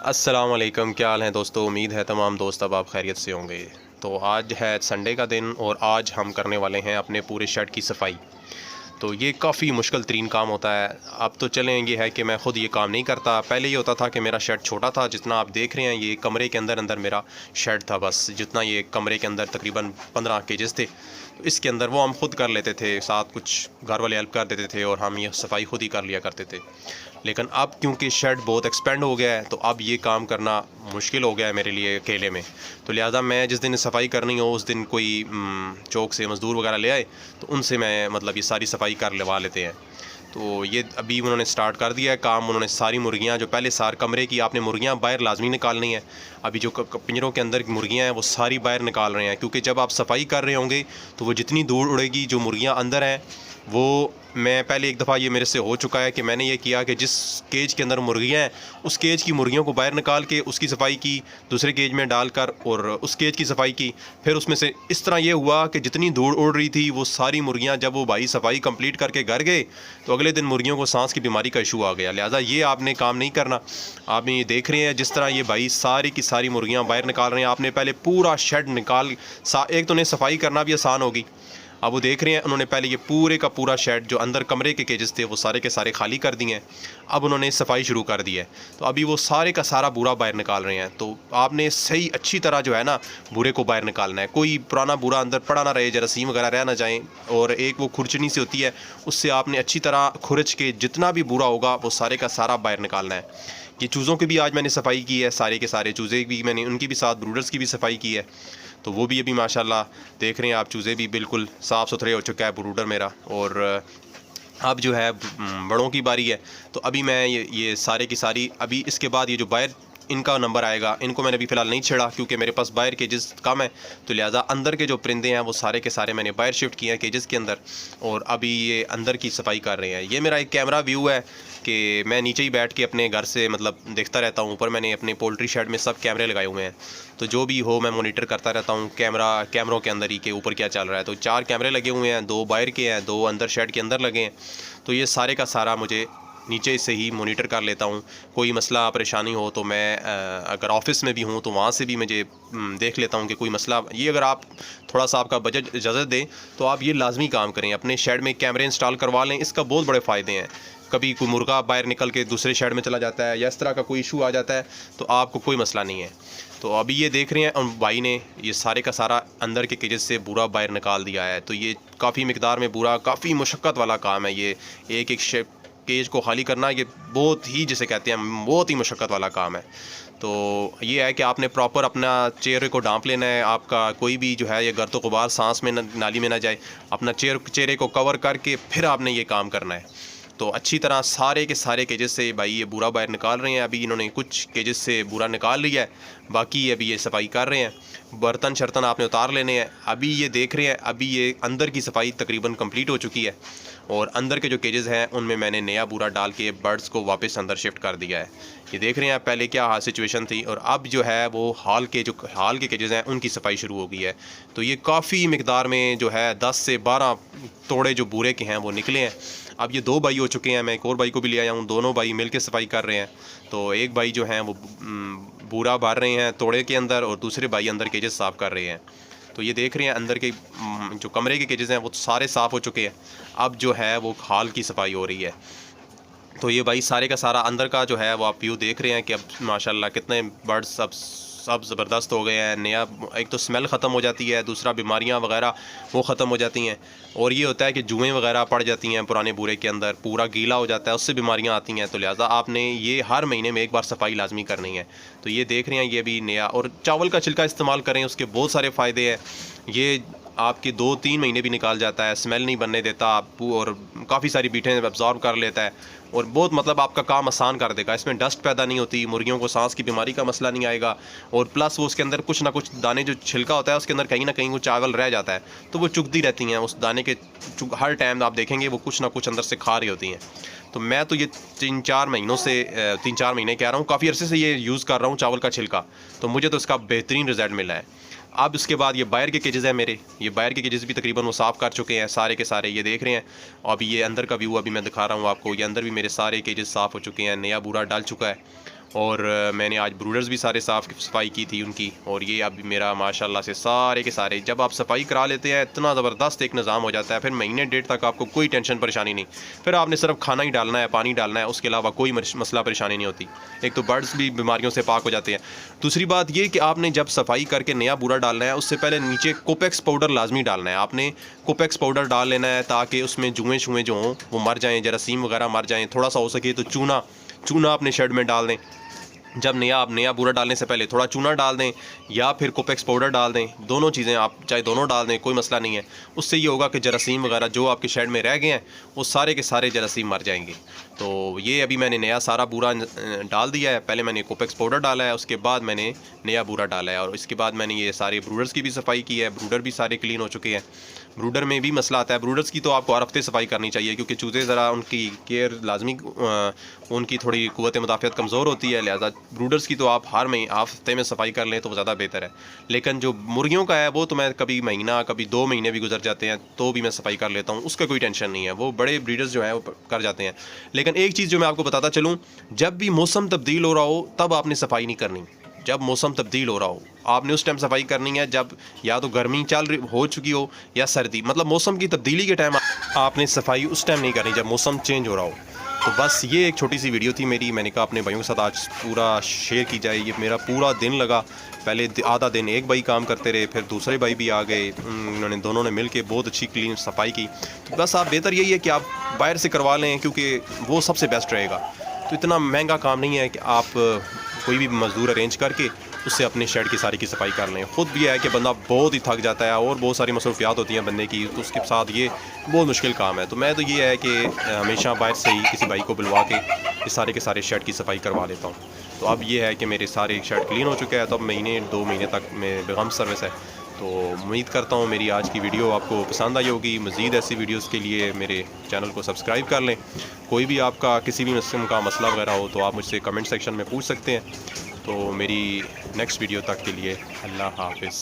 अस्सलाम वालेकुम, क्या हाल है दोस्तों। उम्मीद है तमाम दोस्त अब आप खैरियत से होंगे। तो आज है संडे का दिन और आज हम करने वाले हैं अपने पूरे शेड की सफाई। तो ये काफ़ी मुश्किल तरीन काम होता है। अब तो चलें, ये है कि मैं ख़ुद ये काम नहीं करता। पहले ये होता था कि मेरा शेड छोटा था, जितना आप देख रहे हैं ये कमरे के अंदर अंदर मेरा शेड था, बस जितना ये कमरे के अंदर तकरीबन 15 केजेस थे। तो इसके अंदर वो हम खुद कर लेते थे, साथ कुछ घर वाले हेल्प कर देते थे और हम ये सफाई खुद ही कर लिया करते थे। लेकिन अब क्योंकि शेड बहुत एक्सपेंड हो गया है तो अब ये काम करना मुश्किल हो गया है मेरे लिए अकेले में। तो लिहाजा मैं जिस दिन सफाई करनी हो उस दिन कोई चौक से मज़दूर वगैरह ले आए तो उनसे मैं मतलब ये सारी सफाई कर लवा लेते हैं। तो ये अभी उन्होंने स्टार्ट कर दिया है काम। उन्होंने सारी मुर्गियाँ जो पहले सार कमरे की आपने मुर्गियाँ बाहर लाजमी निकालनी है। अभी जो पिंजरों के अंदर मुर्गियाँ हैं वो सारी बाहर निकाल रहे हैं, क्योंकि जब आप सफाई कर रहे होंगे तो वो जितनी दूर उड़ेगी, जो मुर्गियाँ अंदर हैं वो, मैं पहले एक दफ़ा ये मेरे से हो चुका है कि मैंने ये किया कि जिस केज के अंदर मुर्गियाँ हैं उस केज की मुर्गियों को बाहर निकाल के उसकी सफाई की, दूसरे केज में डालकर और उस केज की सफाई की। फिर उसमें से इस तरह ये हुआ कि जितनी धूड़ उड़ रही थी वो सारी मुर्गियाँ, जब वो भाई सफाई कंप्लीट करके घर गए तो अगले दिन मुर्गियों को सांस की बीमारी का इशू आ गया। लिहाजा ये आपने काम नहीं करना। आप ये देख रहे हैं जिस तरह ये भाई सारी की सारी मुर्गियाँ बाहर निकाल रहे हैं। आपने पहले पूरा शेड निकाल, एक तो उन्हें सफाई करना भी आसान होगी। अब वो देख रहे हैं उन्होंने पहले ये पूरे का पूरा शेड जो अंदर कमरे के केजेस थे वो सारे के सारे खाली कर दिए हैं। अब उन्होंने सफाई शुरू कर दी है, तो अभी वो सारे का सारा बूरा बाहर निकाल रहे हैं। तो आपने सही अच्छी तरह जो है ना बूरे को बाहर निकालना है। कोई पुराना बूरा अंदर पड़ा ना रहे, जरासीम वगैरह रह ना जाएँ। और एक वो खुरचनी से होती है, उससे आपने अच्छी तरह खुरच के जितना भी बूरा होगा वो सारे का सारा बाहर निकालना है। ये चूज़ों की भी आज मैंने सफाई की है, सारे के सारे चूज़े भी मैंने उनकी भी, साथ ब्रूडर्स की भी सफाई की है। तो वो भी अभी माशाल्लाह देख रहे हैं आप, चूज़े भी बिल्कुल साफ़ सुथरे हो चुका है ब्रूडर मेरा। और अब जो है बड़ों की बारी है। तो अभी मैं ये सारे की सारी, अभी इसके बाद ये जो बाहर इनका नंबर आएगा, इनको मैंने अभी फ़िलहाल नहीं छेड़ा क्योंकि मेरे पास बाहर केजेस कम है। तो लिहाजा अंदर के जो परिंदे हैं वो सारे के सारे मैंने बाहर शिफ्ट किए हैं केजेस के अंदर, और अभी ये अंदर की सफाई कर रहे हैं। ये मेरा एक कैमरा व्यू है कि मैं नीचे ही बैठ के अपने घर से मतलब देखता रहता हूँ। ऊपर मैंने अपने पोल्ट्री शेड में सब कैमरे लगाए हुए हैं, तो जो भी हो मैं मॉनिटर करता रहता हूँ कैमरों के अंदर ही के ऊपर क्या चल रहा है। तो 4 कैमरे लगे हुए हैं, 2 बाहर के हैं, 2 अंदर शेड के अंदर लगे हैं। तो ये सारे का सारा मुझे नीचे से ही मॉनिटर कर लेता हूँ। कोई मसला परेशानी हो तो मैं अगर ऑफ़िस में भी हूँ तो वहाँ से भी मुझे देख लेता हूँ कि कोई मसला। ये अगर आप थोड़ा सा आपका बजट इजाज़त दें तो आप ये लाजमी काम करें, अपने शेड में कैमरे इंस्टॉल करवा लें। इसका बहुत बड़े फ़ायदे हैं। कभी कोई मुर्गा बाहर निकल के दूसरे शेड में चला जाता है या इस तरह का कोई इशू आ जाता है तो आपको कोई मसला नहीं है। तो अभी ये देख रहे हैं और भाई ने ये सारे का सारा अंदर के केजेस से बूरा बाहर निकाल दिया है। तो ये काफ़ी मिकदार में बूरा, काफ़ी मुशक्क़त वाला काम है। ये एक एक केज को खाली करना, ये बहुत ही, जिसे कहते हैं, बहुत ही मुशक्क़त वाला काम है। तो ये है कि आपने प्रॉपर अपना चेहरे को ढांप लेना है। आपका कोई भी जो है ये गर्द गुबार सांस में नाली में ना जाए। अपना चेहरे को कवर करके फिर आपने ये काम करना है। तो अच्छी तरह सारे के सारे केजेस से भाई ये बूरा बाहर निकाल रहे हैं। अभी इन्होंने कुछ केजेस से बूरा निकाल लिया है, बाकी अभी ये सफाई कर रहे हैं। बर्तन शर्तन आपने उतार लेने हैं। अभी ये देख रहे हैं, अभी ये अंदर की सफाई तकरीबन कंप्लीट हो चुकी है और अंदर के जो केजेस हैं उनमें मैंने नया बूरा डाल के बर्ड्स को वापस अंदर शिफ्ट कर दिया है। ये देख रहे हैं आप पहले क्या सिचुएशन थी और अब जो है वो हाल के केजेस हैं उनकी सफाई शुरू हो गई है। तो ये काफ़ी मिकदार में जो है 10 से 12 तोड़े जो बूरे के हैं वो निकले हैं। अब ये 2 भाई हो चुके हैं, मैं एक और भाई को भी ले आया हूँ। दोनों भाई मिलकर सफाई कर रहे हैं। तो एक भाई जो हैं वो बूरा भर रहे हैं तोड़े के अंदर और दूसरे भाई अंदर केजेस साफ़ कर रहे हैं। तो ये देख रहे हैं अंदर के जो कमरे के केजेस हैं वो सारे साफ़ हो चुके हैं। अब जो है वो हाल की सफाई हो रही है। तो ये भाई सारे का सारा अंदर का जो है वो आप व्यू देख रहे हैं कि अब माशाल्लाह कितने बर्ड्स सब ज़बरदस्त हो गए हैं। नया एक तो स्मेल ख़त्म हो जाती है, दूसरा बीमारियां वगैरह वो ख़त्म हो जाती हैं। और ये होता है कि जुएँ वगैरह पड़ जाती हैं पुराने बूरे के अंदर, पूरा गीला हो जाता है, उससे बीमारियां आती हैं। तो लिहाजा आपने ये हर महीने में एक बार सफाई लाजमी करनी है। तो ये देख रहे हैं ये भी नया। और चावल का छिलका इस्तेमाल करें, उसके बहुत सारे फ़ायदे हैं। ये आपके 2-3 महीने भी निकाल जाता है, स्मेल नहीं बनने देता आपको और काफ़ी सारी बीटें एब्जॉर्ब कर लेता है और बहुत मतलब आपका काम आसान कर देगा। इसमें डस्ट पैदा नहीं होती, मुर्गियों को सांस की बीमारी का मसला नहीं आएगा। और प्लस वो उसके अंदर कुछ ना कुछ दाने, जो छिलका होता है उसके अंदर कहीं ना कहीं वो चावल रह जाता है तो वो चुगती रहती हैं उस दाने के। हर टाइम आप देखेंगे वो कुछ ना कुछ अंदर से खा रही होती हैं। तो मैं तो ये 3-4 महीने कह रहा हूँ, काफ़ी अरसे से ये यूज़ कर रहा हूँ चावल का छिलका। तो मुझे तो इसका बेहतरीन रिज़ल्ट मिला है। अब उसके बाद ये बाहर के केजेस हैं मेरे, ये बाहर के केजेस भी तकरीबन वो साफ़ कर चुके हैं सारे के सारे। ये देख रहे हैं। अभी ये अंदर का व्यू अभी मैं दिखा रहा हूँ आपको। ये अंदर भी मेरे सारे केजेस साफ़ हो चुके हैं, नया बूरा डाल चुका है और मैंने आज ब्रूडर्स भी सारे साफ़ सफाई की थी उनकी। और ये अब मेरा माशाल्लाह से सारे के सारे, जब आप सफाई करा लेते हैं इतना ज़बरदस्त एक निज़ाम हो जाता है, फिर महीने डेढ़ तक आपको कोई टेंशन परेशानी नहीं। फिर आपने सिर्फ खाना ही डालना है, पानी डालना है, उसके अलावा कोई मसला परेशानी नहीं होती। एक तो बर्ड्स भी बीमारियों से पाक हो जाते हैं। दूसरी बात ये कि आपने जब सफाई करके नया बूरा डालना है उससे पहले नीचे कोपेक्स पाउडर लाजमी डालना है। आपने कोपेक्स पाउडर डाल लेना है ताकि उसमें जुएँ शुएँ जो हों वो मर जाएँ, जरासीम वगैरह मर जाएँ। थोड़ा सा हो सके तो चूना अपने शेड में डाल दें। जब आप नया बूरा डालने से पहले थोड़ा चूना डाल दें या फिर कोपेक्स पाउडर डाल दें। दोनों चीज़ें आप चाहे दोनों डाल दें, कोई मसला नहीं है। उससे ये होगा कि जरासीम वगैरह जो आपके शेड में रह गए हैं वो सारे के सारे जरासीम मर जाएंगे। तो ये अभी मैंने नया सारा बूरा डाल दिया है। पहले मैंने कोपेक्स पाउडर डाला है, उसके बाद मैंने नया बूरा डाला है, और इसके बाद मैंने ये सारे ब्रूडर्स की भी सफाई की है। ब्रूडर भी सारे क्लीन हो चुके हैं। ब्रूडर में भी मसला आता है। ब्रूडर्स की तो आपको हर हफ्ते सफाई करनी चाहिए, क्योंकि चूज़े ज़रा उनकी केयर लाजमी, उनकी थोड़ी क़ुव्वत मुदाफ़ियत कमज़ोर होती है, लिहाजा ब्रूडर्स की तो आप हर हफ्ते में सफाई कर लें तो ज़्यादा बेहतर है। लेकिन जो मुर्गियों का है वो तो मैं कभी महीना, कभी 2 महीने भी गुजर जाते हैं तो भी मैं सफाई कर लेता हूँ, उसका कोई टेंशन नहीं है। वो बड़े ब्रीडर्स जो हैं वो कर जाते हैं। लेकिन एक चीज़ जो मैं आपको बताता चलूँ, जब भी मौसम तब्दील हो रहा हो तब आपने सफाई नहीं करनी। जब मौसम तब्दील हो रहा हो आपने उस टाइम सफाई करनी है, जब या तो गर्मी हो चुकी हो या सर्दी, मतलब मौसम की तब्दीली के टाइम आपने सफाई उस टाइम नहीं करनी जब मौसम चेंज हो रहा हो। तो बस ये एक छोटी सी वीडियो थी मेरी, मैंने कहा अपने भाइयों के साथ आज पूरा शेयर की जाए। ये मेरा पूरा दिन लगा। पहले आधा दिन एक भाई काम करते रहे, फिर दूसरे भाई भी आ गए, उन्होंने दोनों ने मिल के बहुत अच्छी क्लीन सफाई की। तो बस आप बेहतर यही है कि आप बाहर से करवा लें, क्योंकि वो सबसे बेस्ट रहेगा। तो इतना महंगा काम नहीं है कि आप कोई भी मज़दूर अरेंज करके उससे अपने शेड की सारी की सफाई कर लें। ख़ुद भी है कि बंदा बहुत ही थक जाता है और बहुत सारी मसरूफियात होती हैं बंदे की, तो उसके साथ ये बहुत मुश्किल काम है। तो मैं तो ये है कि हमेशा बाहर से ही किसी भाई को बुलवा के इस सारे के सारे शेड की सफाई करवा लेता हूँ। तो अब ये है कि मेरे सारे शेड क्लीन हो चुके हैं, तो अब महीने 2 महीने तक में बेगम सर्विस है। तो उम्मीद करता हूँ मेरी आज की वीडियो आपको पसंद आई होगी। मज़ीद ऐसी वीडियोस के लिए मेरे चैनल को सब्सक्राइब कर लें। कोई भी आपका किसी भी किस्म का मसला वगैरह हो तो आप मुझसे कमेंट सेक्शन में पूछ सकते हैं। तो मेरी नेक्स्ट वीडियो तक के लिए अल्लाह हाफ़िज़।